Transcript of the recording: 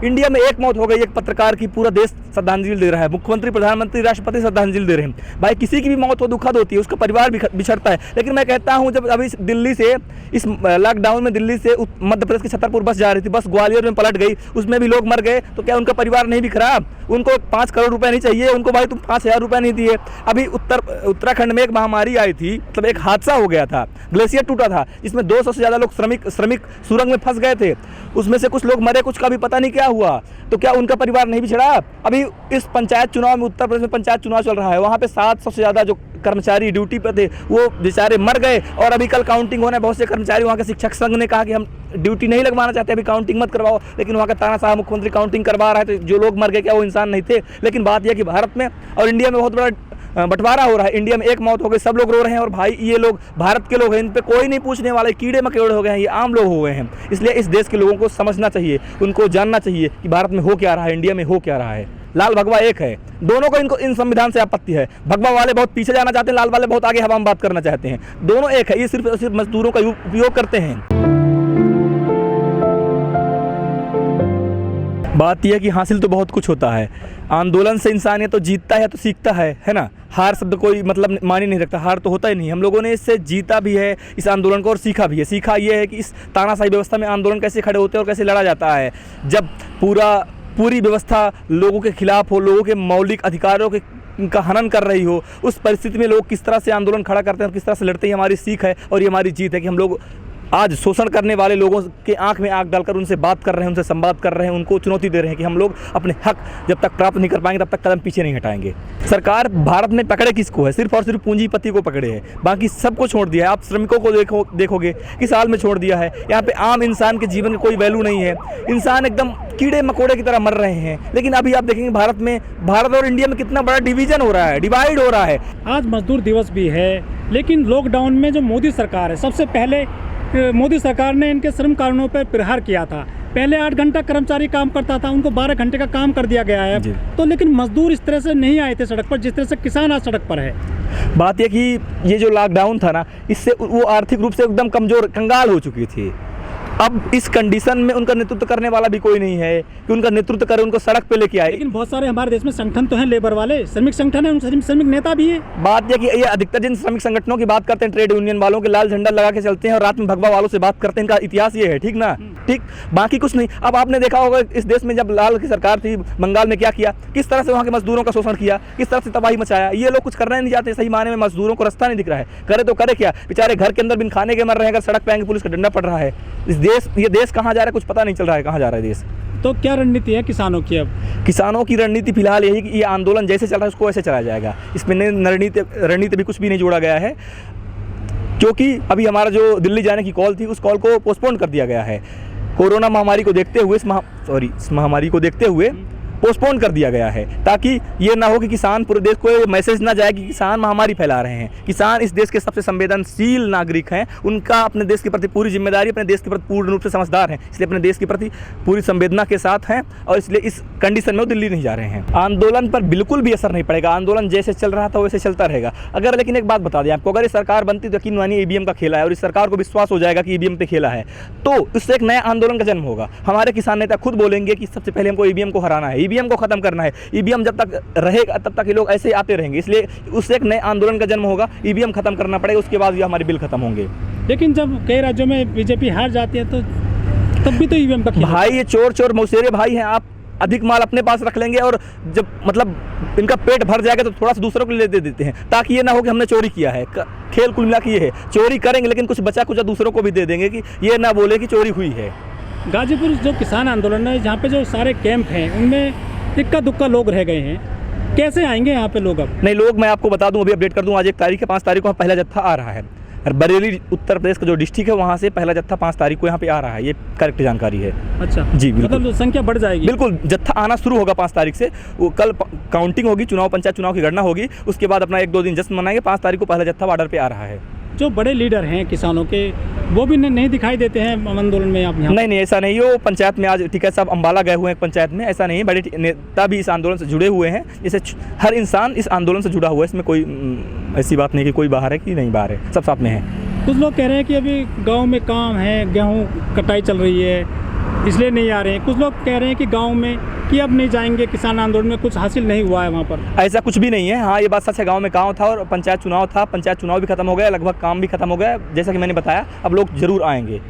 India में एक मौत हो गई एक पत्रकार की, पूरा देश श्रद्धांजलि दे रहा है, मुख्यमंत्री, प्रधानमंत्री, राष्ट्रपति श्रद्धांजलि दे रहे हैं। भाई किसी की भी मौत हो दुखद होती है, उसका परिवार बिछड़ता है। लेकिन मैं कहता हूँ जब अभी दिल्ली से इस लॉकडाउन में दिल्ली से मध्य प्रदेश के छतरपुर बस जा रही थी, बस ग्वालियर में पलट गई, उसमें भी लोग मर गए, तो क्या उनका परिवार नहीं बिखरा? उनको 5 करोड़ रुपए नहीं चाहिए उनको? भाई तुम 5,000 रुपये नहीं दिए। अभी उत्तराखंड में एक महामारी आई थी, मतलब एक हादसा हो गया था, ग्लेशियर टूटा था, जिसमें 200 से ज़्यादा लोग श्रमिक सुरंग में फंस गए थे, उसमें से कुछ लोग मरे, कुछ का भी पता नहीं क्या हुआ, तो क्या उनका परिवार नहीं बिछड़ा? अभी इस पंचायत चुनाव में, उत्तर प्रदेश में पंचायत चुनाव चल रहा है, वहाँ पे 700 से ज़्यादा जो कर्मचारी ड्यूटी पर थे वो बेचारे मर गए। और अभी कल काउंटिंग होना है, बहुत से कर्मचारी, वहाँ के शिक्षक संघ ने कहा कि हम ड्यूटी नहीं लगवाना चाहते, अभी काउंटिंग मत करवाओ, लेकिन वहाँ का तानाशाह मुख्यमंत्री काउंटिंग करवा रहा है। तो जो लोग मर गए क्या वो इंसान नहीं थे? लेकिन बात यह कि भारत में और इंडिया में बहुत बड़ा बंटवारा हो रहा है। इंडिया में एक मौत हो गई, सब लोग रो रहे हैं, और भाई ये लोग भारत के लोग हैं, इन पे कोई नहीं पूछने वाले, कीड़े मकोड़े हो गए हैं, ये आम लोग हो गए हैं। इसलिए इस देश के लोगों को समझना चाहिए, उनको जानना चाहिए कि भारत में हो क्या रहा है, इंडिया में हो क्या रहा है। लाल भगवा एक है, दोनों को इनको इन संविधान से आपत्ति है। भगवा वाले बहुत पीछे जाना चाहते हैं, लाल वाले बहुत आगे हवा में बात करना चाहते हैं। दोनों एक है, ये सिर्फ मजदूरों का उपयोग करते हैं। बात यह है कि हासिल तो बहुत कुछ होता है, आंदोलन से इंसान या तो जीतता है तो सीखता है ना। हार शब्द कोई मतलब मानी नहीं रखता, हार तो होता ही नहीं। हम लोगों ने इससे जीता भी है इस आंदोलन को, और सीखा भी है। सीखा ये है कि इस तानाशाही व्यवस्था में आंदोलन कैसे खड़े होते हैं और कैसे लड़ा जाता है। जब पूरी व्यवस्था लोगों के खिलाफ हो, लोगों के मौलिक अधिकारों का हनन कर रही हो, उस परिस्थिति में लोग किस तरह से आंदोलन खड़ा करते हैं और किस तरह से लड़ते हैं, हमारी सीख है और ये हमारी जीत है कि हम लोग आज शोषण करने वाले लोगों के आंख में आंख डालकर उनसे बात कर रहे हैं, उनसे संवाद कर रहे हैं, उनको चुनौती दे रहे हैं कि हम लोग अपने हक जब तक प्राप्त नहीं कर पाएंगे तब तक कदम पीछे नहीं हटाएंगे। सरकार भारत में पकड़े किसको है? सिर्फ और सिर्फ पूंजीपति को पकड़े है, बाकी सबको छोड़ दिया है। आप श्रमिकों को देखोगे किस हाल में छोड़ दिया है। यहाँ पे आम इंसान के जीवन का कोई वैल्यू नहीं है, इंसान एकदम कीड़े मकोड़े की तरह मर रहे हैं। लेकिन अभी आप देखेंगे भारत और इंडिया में कितना बड़ा डिवीजन हो रहा है, डिवाइड हो रहा है। आज मजदूर दिवस भी है, लेकिन लॉकडाउन में जो मोदी सरकार है, सबसे पहले मोदी सरकार ने इनके श्रम कानूनों पर प्रहार किया था। पहले 8 घंटा कर्मचारी काम करता था, उनको 12 घंटे का काम कर दिया गया है। तो लेकिन मजदूर इस तरह से नहीं आए थे सड़क पर जिस तरह से किसान आज सड़क पर है। बात यह कि ये जो लॉकडाउन था ना, इससे वो आर्थिक रूप से एकदम कमजोर, कंगाल हो चुकी थी। अब इस कंडीशन में उनका नेतृत्व करने वाला भी कोई नहीं है कि उनका नेतृत्व करे, उनको सड़क पे लेके आए। लेकिन बहुत सारे हमारे देश में संगठन तो हैं, लेबर वाले श्रमिक संगठन है, उन श्रमिक नेता भी है। बात यह कि ये अधिकतर जिन श्रमिक संगठनों की बात करते हैं, ट्रेड यूनियन वालों के लाल झंडा लगा के चलते हैं और रात में भगवा वालों से बात करते हैं। इनका इतिहास ये है, ठीक ना? ठीक, बाकी कुछ नहीं। अब आपने देखा होगा इस देश में जब लाल की सरकार थी, बंगाल में क्या किया, किस तरह से वहाँ के मजदूरों का शोषण किया, किस तरह से तबाही मचाया। ये लोग कुछ करना नहीं चाहते, सही माने में मजदूरों को रास्ता नहीं दिख रहा है। करे तो करे क्या, बेचारे घर के अंदर बिन खाने के मर रहे हैं, अगर सड़क पे आएंगे पुलिस का डंडा पड़ रहा है। ये देश कहाँ जा रहा है कुछ पता नहीं चल रहा है, कहाँ जा रहा है देश। तो क्या रणनीति है किसानों की? अब किसानों की रणनीति फिलहाल यही कि ये आंदोलन जैसे चल रहा है उसको ऐसे चलाया जाएगा, इसमें रणनीति भी कुछ भी नहीं जोड़ा गया है। क्योंकि अभी हमारा जो दिल्ली जाने की कॉल थी, उस कॉल को पोस्टपोन कर दिया गया है। कोरोना महामारी को देखते हुए, इस महामारी को देखते हुए पोस्टपोन कर दिया गया है, ताकि ये ना हो कि किसान पूरे देश को मैसेज ना जाए कि किसान महामारी फैला रहे हैं। किसान इस देश के सबसे संवेदनशील नागरिक हैं, उनका अपने देश के प्रति पूरी जिम्मेदारी, अपने देश के प्रति पूर्ण रूप से समझदार हैं, इसलिए अपने देश के प्रति पूरी संवेदना के साथ हैं और इसलिए इस कंडीशन में वो दिल्ली नहीं जा रहे हैं। आंदोलन पर बिल्कुल भी असर नहीं पड़ेगा, आंदोलन जैसे चल रहा था वैसे चलता रहेगा। अगर लेकिन एक बात बता दें आपको, अगर ये सरकार बनती तो यकीन मानिए ईवीएम का खेला है और इस सरकार को विश्वास हो जाएगा कि ईवीएम पे खेला है, तो उससे एक नया आंदोलन का जन्म होगा। हमारे किसान नेता खुद बोलेंगे कि सबसे पहले हमको ईवीएम को हराना है, ईवीएम को खत्म करना है। ईवीएम जब तक रहेगा तब तक ये लोग ऐसे ही आते रहेंगे, इसलिए उससे एक नए आंदोलन का जन्म होगा। ईवीएम खत्म करना पड़ेगा, उसके बाद ये हमारे बिल खत्म होंगे। लेकिन जब कई राज्यों में बीजेपी हार जाती है तो तब भी तो ईवीएम का भाई, ये चोर मौसेरे भाई हैं। आप अधिक माल अपने पास रख लेंगे और जब मतलब इनका पेट भर जाएगा तो थोड़ा सा दूसरों को ले दे देते हैं, ताकि ये ना हो कि हमने चोरी किया है। खेल कुल मिला के ये है, चोरी करेंगे लेकिन कुछ बचा कुछ दूसरों को भी दे देंगे कि ये ना बोले कि चोरी हुई है। गाजीपुर जो किसान आंदोलन है, जहाँ पे जो सारे कैंप हैं उनमें इक्का दुक्का लोग रह गए हैं, कैसे आएंगे यहाँ पे लोग? अब नहीं, लोग मैं आपको बता दूं, अभी अपडेट कर दूं, आज 1 तारीख है, 5 तारीख को पहला जत्था आ रहा है। और बरेली उत्तर प्रदेश का जो डिस्ट्रिक्ट है वहाँ से पहला जत्था 5 तारीख को यहाँ पे आ रहा है, ये करेक्ट जानकारी है। अच्छा जी, बिल्कुल, मतलब संख्या बढ़ जाएगी। बिल्कुल, जत्था आना शुरू होगा 5 तारीख से। वो कल काउंटिंग होगी, पंचायत चुनाव की गणना होगी, उसके बाद अपना 1-2 दिन जश्न मनाएंगे। 5 तारीख को पहला जत्था बॉर्डर पे आ रहा है। जो बड़े लीडर हैं किसानों के, वो भी नहीं दिखाई देते हैं आंदोलन में? आप यहाँ नहीं, ऐसा नहीं। वो पंचायत में आज टिकैत साहब अम्बाला गए हुए हैं पंचायत में, ऐसा नहीं। बड़े नेता भी इस आंदोलन से जुड़े हुए हैं, जैसे हर इंसान इस आंदोलन से जुड़ा हुआ है, इसमें कोई ऐसी बात नहीं कि कोई बाहर है कि नहीं बाहर है, सब साथ में है। कुछ लोग कह रहे हैं कि अभी गांव में काम है, गेहूं कटाई चल रही है इसलिए नहीं आ रहे हैं। कुछ लोग कह रहे हैं कि गांव में कि अब नहीं जाएंगे, किसान आंदोलन में कुछ हासिल नहीं हुआ है वहाँ पर। ऐसा कुछ भी नहीं है। हाँ, ये बात सच है, गांव में गांव था और पंचायत चुनाव था, पंचायत चुनाव भी खत्म हो गया, लगभग काम भी खत्म हो गया, जैसा कि मैंने बताया। अब लोग जरूर आएंगे।